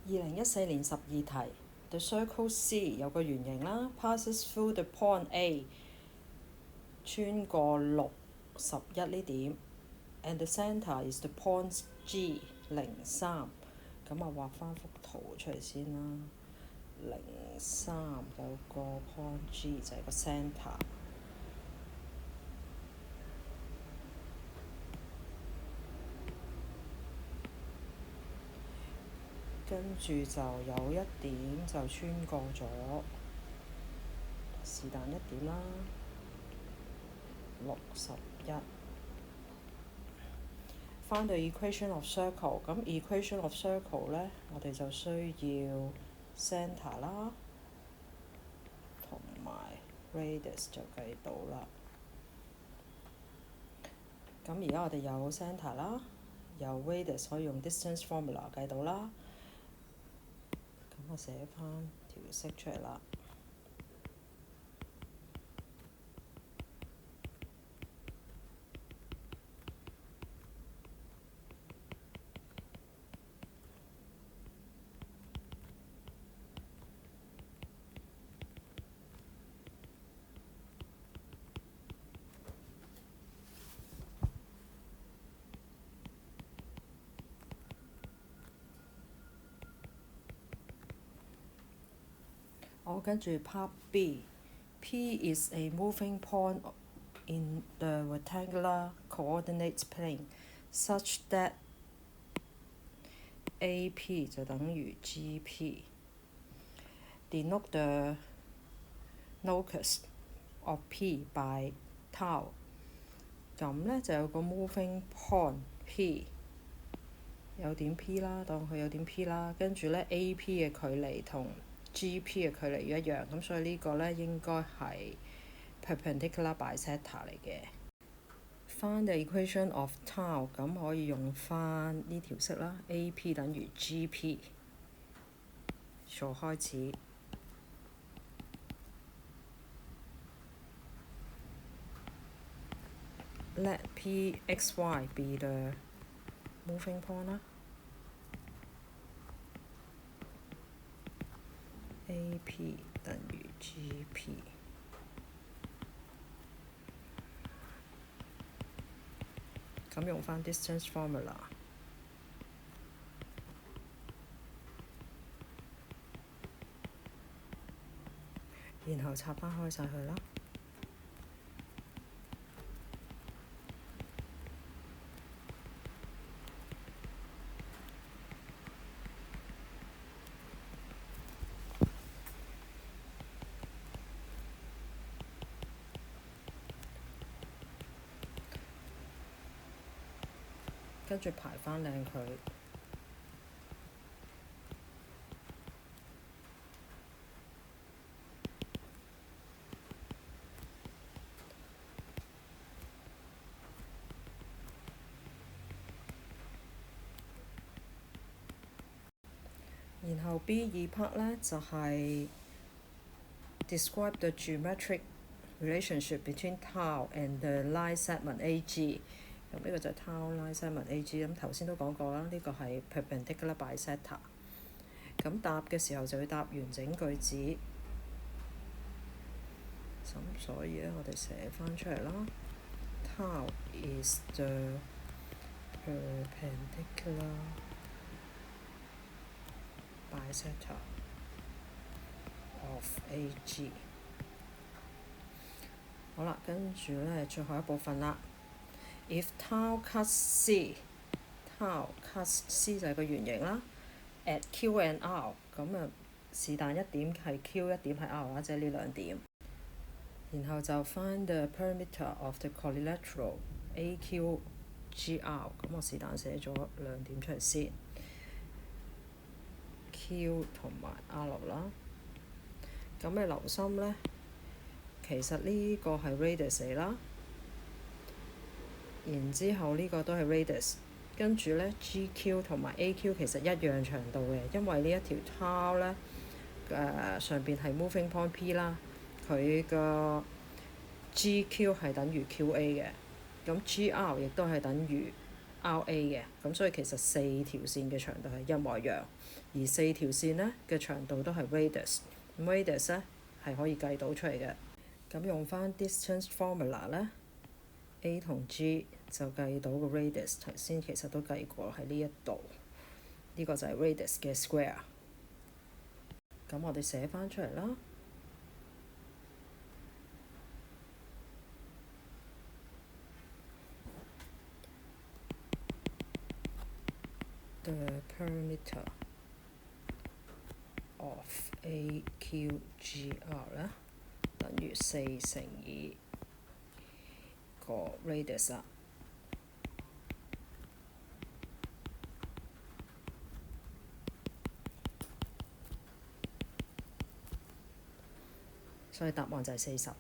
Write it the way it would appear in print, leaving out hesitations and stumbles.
2014年12題 The circle C 有個圓形啦 passes through the point A 穿過6、11呢點 and the centre is the point G 03。咁啊畫翻幅圖出嚟先啦。03有個 point G 就係個 centre。跟住就有一點就穿過咗是但一點啦61。Find the equation of circle。咁 equation of circle 呢，我哋就需要 centre 啦，同埋 radius 就計到啦。咁而家我哋有 centre 啦，有 radius 可以用 distance formula 計到啦。咁我寫翻條式出嚟啦。跟住 Part B。P is a moving point in the rectangular coordinate plane such that AP 就等於 GP。Denote the locus of P by tau。咁呢就有個 moving point P， 有點 P 啦，當佢有點 P 啦，跟住呢 AP 嘅距離同GP 嘅距離一樣，咁所以呢個呢應該係 perpendicular bisector 嚟嘅。Find the equation of tau， 咁可以用翻呢條式啦 ，AP 等於 GP。做開始。Let PXY be the moving point 啦。AP 等於 GP。咁用翻 distance formula， 然後插翻開晒佢啦。跟住排翻靚佢。然後 B2 part 呢，就係 describe the geometric relationship between tau and the line segment AG。咁呢個就係 tau line segment AG。咁頭先都講過啦，呢個係 perpendicular bisector。咁答嘅時候就要答完整句子。咁所以呢，我哋寫翻出嚟啦。Tau is the perpendicular bisector of AG。好啦，跟住呢，最後一部分啦。If tau cuts C，tau cuts C 就係個圓形啦。At Q and R， 咁啊是但一點係 Q， 一點係 R 或者呢兩點。然後就 find the perimeter of the quadrilateral AQGR。咁我是但寫咗兩點出嚟先。Q 同埋 R 啦。咁你留心呢，其實呢個係 radius 嚟啦。然之後呢個都係 radius， 跟住呢 GQ 同埋 AQ 其實一樣長度嘅，因為呢一條 tau 呢，上邊係 moving point P 啦，佢個 GQ 係等於 QA 嘅，咁 GR 亦都係等於 RA 嘅，咁所以其實四條線嘅長度係一模一樣，而四條線呢嘅長度都係 radius， 咁 radius 呢係可以計到出嚟嘅。咁用翻 distance formula 呢 A 同 G 就計到個 radius， 頭先其實都計過喺呢一度，呢個就係 radius 嘅 square。咁我哋寫翻出嚟啦。The perimeter of AQGR 咧等於4乘以個 radius 啦。所以答案就係40。